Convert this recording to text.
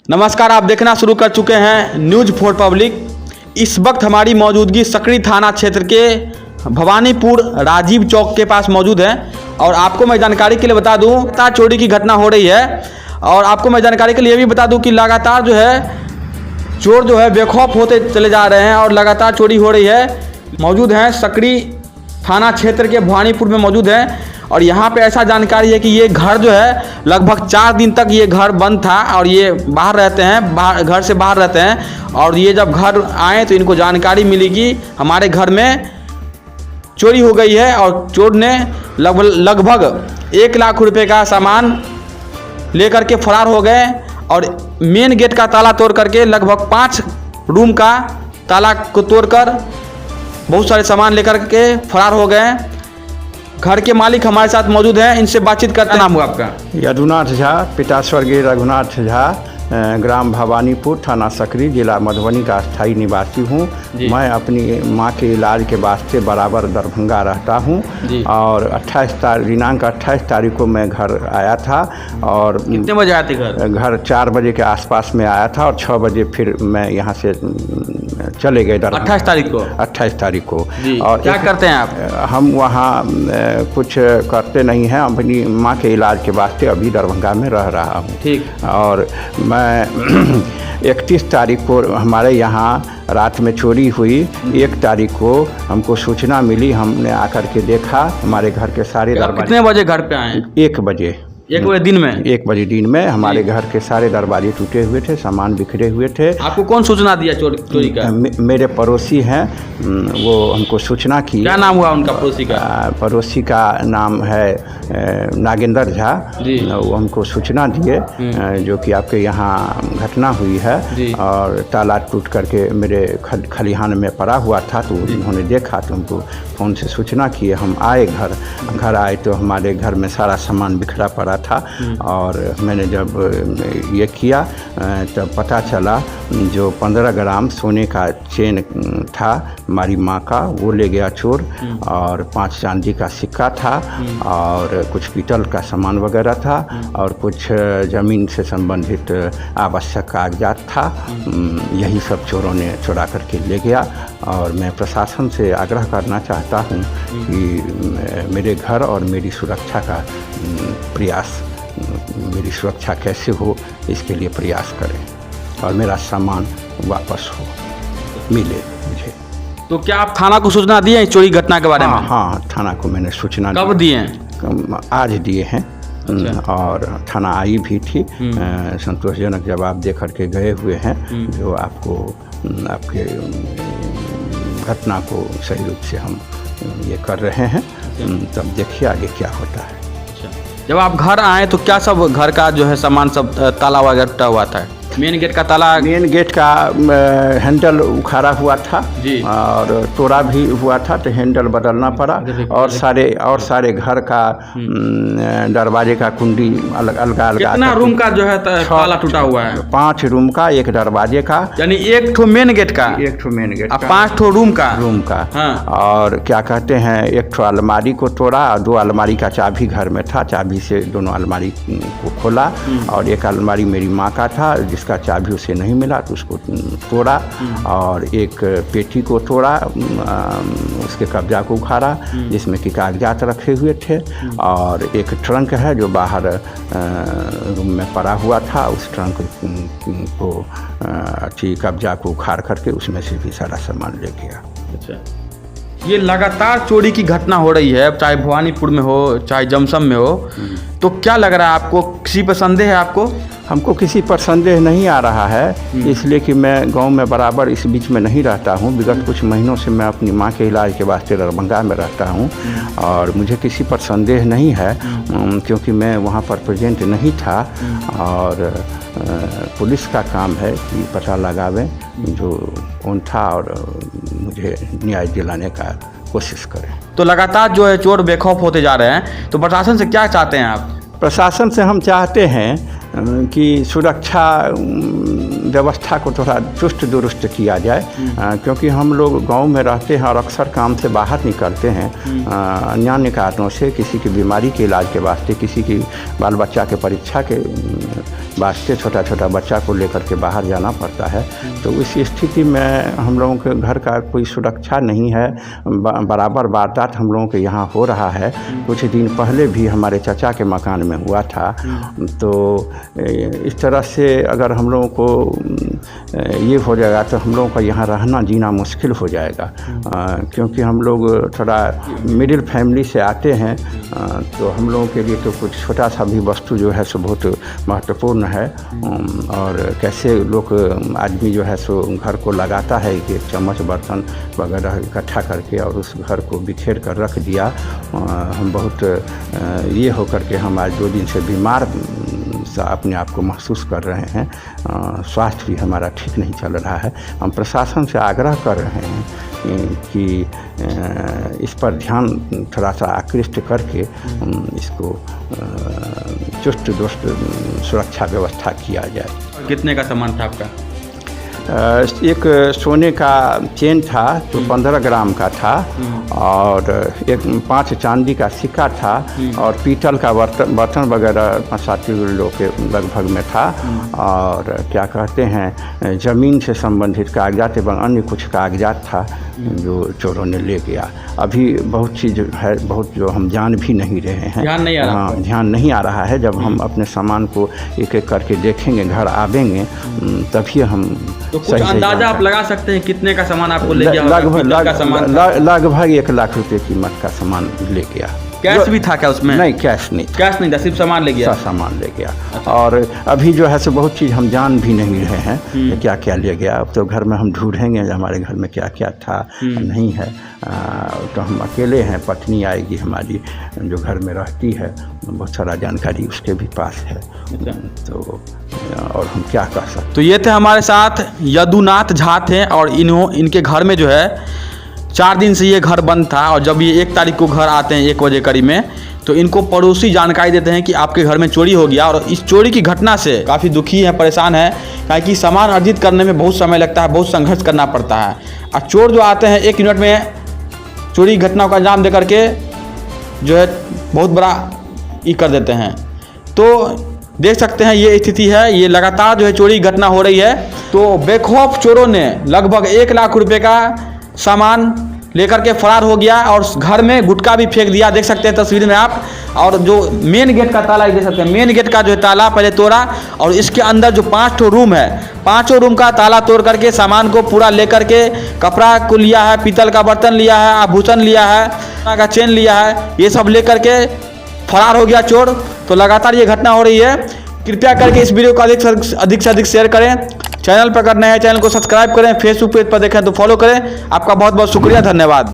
नमस्कार, आप देखना शुरू कर चुके हैं न्यूज़ फॉर पब्लिक। इस वक्त हमारी मौजूदगी सकरी थाना क्षेत्र के भवानीपुर राजीव चौक के पास मौजूद है। और आपको मैं जानकारी के लिए बता दूं, लगातार चोरी की घटना हो रही है। और आपको मैं जानकारी के लिए भी बता दूं कि लगातार जो है चोर जो है बेखौफ होते चले जा रहे हैं और लगातार चोरी हो रही है। मौजूद हैं सकरी थाना क्षेत्र के भवानीपुर में मौजूद हैं। और यहाँ पे ऐसा जानकारी है कि ये घर जो है लगभग 4 दिन तक ये घर बंद था और ये बाहर रहते हैं, घर से बाहर रहते हैं। और ये जब घर आए तो इनको जानकारी मिली कि हमारे घर में चोरी हो गई है। और चोर ने लगभग 1 लाख रुपए का सामान लेकर के फरार हो गए। और मेन गेट का ताला तोड़ करके लगभग 5 रूम का ताला को तोड़कर बहुत सारे सामान लेकर के फरार हो गए। घर के मालिक हमारे साथ मौजूद हैं, इनसे बातचीत करते हैं। नाम हुआ आपका? यदुनाथ झा, पिता स्वर्गीय रघुनाथ झा, ग्राम भवानीपुर, थाना सकरी, जिला मधुबनी का स्थायी निवासी हूँ। मैं अपनी माँ के इलाज के वास्ते बराबर दरभंगा रहता हूँ। और दिनांक 28 तारीख को मैं घर आया था। और कितने बजे आए थे घर? घर 4 बजे के आसपास में आया था और 6 बजे फिर मैं यहाँ से चले गए दरभंगा। 28 तारीख को? 28 तारीख को। और क्या करते हैं आप? हम वहाँ कुछ करते नहीं हैं, अपनी माँ के इलाज के वास्ते अभी दरभंगा में रह रहा हूँ। ठीक। और मैं 31 तारीख को हमारे यहाँ रात में चोरी हुई। 1 तारीख को हमको सूचना मिली, हमने आकर के देखा, हमारे घर के सारे दरवाजे। कितने बजे घर पे आए? 1 बजे। 1 बजे दिन में? 1 बजे दिन में हमारे घर के सारे दरवाजे टूटे हुए थे, सामान बिखरे हुए थे। आपको कौन सूचना दिया चोरी का? मेरे पड़ोसी हैं, वो हमको सूचना की। क्या नाम हुआ उनका पड़ोसी का? पड़ोसी का नाम है नागेंद्र झा। वो हमको सूचना दिए जो कि आपके यहाँ घटना हुई है और ताला टूट करके मेरे खलिहान में पड़ा हुआ था। तो उन्होंने देखा तो हमको फ़ोन से सूचना किए। हम आए, घर आए तो हमारे घर में सारा सामान बिखरा पड़ा था। और मैंने जब ये किया तब पता चला जो 15 ग्राम सोने का चेन था हमारी माँ का, वो ले गया चोर। और 5 चांदी का सिक्का था और कुछ पीतल का सामान वगैरह था और कुछ ज़मीन से संबंधित आवश्यक कागजात था। यही सब चोरों ने चुरा करके ले गया। और मैं प्रशासन से आग्रह करना चाहता हूँ कि मेरे घर और मेरी सुरक्षा का प्रयास, मेरी सुरक्षा कैसे हो इसके लिए प्रयास करें और मेरा सामान वापस हो, मिले मुझे। तो क्या आप थाना को सूचना दिए हैं चोरी घटना के बारे में? हाँ, थाना को मैंने सूचना कब दिए हैं? आज दिए हैं। अच्छा। और थाना आई भी थी, संतोषजनक जवाब दे करके गए हुए हैं, जो आपके घटना को सही रूप से हम ये कर रहे हैं। तब देखिए आगे क्या होता है। जब आप घर आए तो क्या सब घर का जो है सामान सब ताला वगैरह टूटा हुआ था? मेन गेट का ताला, मेन गेट का हैंडल उखाड़ा हुआ था और तोड़ा भी हुआ था, तो हैंडल बदलना पड़ा। और सारे घर का दरवाजे का कुंडी अलग। कितना रूम का जो है ताला टूटा हुआ है? 5 रूम का, 1 दरवाजे का, यानी 1 ठो मेन गेट का, 1 ठो मेन गेट का, 5 ठो रूम का। हाँ। और क्या कहते हैं, 1 ठो अलमारी को तोड़ा और 2 अलमारी का चाबी घर में था, चाबी से दोनों अलमारी को खोला। और 1 अलमारी मेरी माँ का था जिसका चाबी उसे नहीं मिला तो उसको तोड़ा। और 1 पेटी को तोड़ा, उसके कब्जा को उखाड़ा जिसमें कि कागजात रखे हुए थे। और 1 ट्रंक है जो बाहर रूम में पड़ा हुआ था, उस ट्रंक को कब्जा को उखाड़ करके उसमें से भी सारा सामान ले गया। अच्छा, ये लगातार चोरी की घटना हो रही है, चाहे भवानीपुर में हो चाहे जमसम में हो, तो क्या लग रहा है आपको? किसी पर संदेह है आपको? हमको किसी पर संदेह नहीं आ रहा है, इसलिए कि मैं गांव में बराबर इस बीच में नहीं रहता हूं। विगत कुछ महीनों से मैं अपनी मां के इलाज के वास्ते दरभंगा में रहता हूं और मुझे किसी पर संदेह नहीं है, क्योंकि मैं वहां पर प्रेजेंट नहीं था। और पुलिस का काम है कि पता लगावें जो कौन था और मुझे न्याय दिलाने का कोशिश करें। तो लगातार जो है चोर बेखौफ होते जा रहे हैं, तो प्रशासन से क्या चाहते हैं आप? प्रशासन से हम चाहते हैं कि सुरक्षा व्यवस्था को थोड़ा चुस्त दुरुस्त किया जाए, क्योंकि हम लोग गांव में रहते हैं और अक्सर काम से बाहर निकलते हैं अन्य कारणों से, किसी की बीमारी के इलाज के वास्ते, किसी की बाल बच्चा के परीक्षा के वास्ते छोटा छोटा बच्चा को लेकर के बाहर जाना पड़ता है। तो इस स्थिति में हम लोगों के घर का कोई सुरक्षा नहीं है, बराबर वारदात हम लोगों के यहाँ हो रहा है। कुछ दिन पहले भी हमारे चाचा के मकान में हुआ था। तो इस तरह से अगर हम लोगों को ये हो जाएगा तो हम लोगों का यहाँ रहना जीना मुश्किल हो जाएगा, क्योंकि हम लोग थोड़ा मिडिल फैमिली से आते हैं। तो हम लोगों के लिए तो कुछ छोटा सा भी वस्तु जो है सो बहुत महत्वपूर्ण है। और कैसे लोग आदमी जो है सो घर को लगाता है कि चम्मच बर्तन वगैरह इकट्ठा करके और उस घर को बिखेर कर रख दिया। हम बहुत ये होकर के हम आज 2 दिन से बीमार अपने आप को महसूस कर रहे हैं। स्वास्थ्य भी हमारा ठीक नहीं चल रहा है। हम प्रशासन से आग्रह कर रहे हैं कि इस पर ध्यान थोड़ा सा आकृष्ट करके इसको चुस्त दुरुस्त सुरक्षा व्यवस्था किया जाए। कितने का सामान था आपका? एक सोने का चेन था जो 15 ग्राम का था, और एक 5 चांदी का सिक्का था, और पीतल का बर्तन वगैरह 5-7 किलो के लगभग में था। और क्या कहते हैं, ज़मीन से संबंधित कागजात एवं अन्य कुछ कागजात था जो चोरों ने ले गया। अभी बहुत चीज़ है, बहुत जो हम जान भी नहीं रहे हैं, ध्यान नहीं आ रहा। हाँ, ध्यान नहीं आ रहा है। जब हम अपने सामान को एक एक करके देखेंगे, घर आवेंगे, तभी हम तो कुछ अंदाजा आप लगा सकते हैं कितने का सामान आपको ले गया? लगभग 1 लाख रुपए कीमत का सामान ले गया। कैश भी था क्या उसमें? नहीं, कैश नहीं था, सिर्फ सामान ले गया। सामान ले गया। और अभी जो है सो बहुत चीज़ हम जान भी नहीं रहे हैं कि क्या क्या ले गया। अब तो घर में हम ढूंढेंगे हमारे घर में क्या क्या था नहीं है। तो हम अकेले हैं, पत्नी आएगी हमारी जो घर में रहती है, बहुत सारा जानकारी उसके भी पास है। तो और हम क्या कर सकते। तो ये थे हमारे साथ यदुनाथ झा थे, और इनके घर में जो है 4 दिन से ये घर बंद था। और जब ये 1 तारीख को घर आते हैं 1 बजे करीब में, तो इनको पड़ोसी जानकारी देते हैं कि आपके घर में चोरी हो गया। और इस चोरी की घटना से काफ़ी दुखी हैं, परेशान हैं, क्योंकि सामान अर्जित करने में बहुत समय लगता है, बहुत संघर्ष करना पड़ता है। और चोर जो आते हैं 1 मिनट में चोरी घटना को अंजाम दे करके जो है बहुत बड़ा ये कर देते हैं। तो देख सकते हैं ये स्थिति है, ये लगातार जो है चोरी घटना हो रही है। तो बेखौफ चोरों ने लगभग 1 लाख रुपए का सामान लेकर के फरार हो गया, और घर में गुटखा भी फेंक दिया। देख सकते हैं तस्वीर में आप। और जो मेन गेट का ताला देख सकते हैं, मेन गेट का जो है ताला पहले तोड़ा, और इसके अंदर जो 5 रूम है, 5 रूम का ताला तोड़ करके सामान को पूरा लेकर के, कपड़ा को लिया है, पीतल का बर्तन लिया है, आभूषण लिया है, सोना का चेन लिया है, ये सब लेकर के फरार हो गया चोर। तो लगातार ये घटना हो रही है। कृपया करके इस वीडियो को अधिक से अधिक शेयर करें। चैनल पर अगर नए हैं चैनल को सब्सक्राइब करें। फेसबुक पेज पर देखें तो फॉलो करें। आपका बहुत बहुत शुक्रिया, धन्यवाद।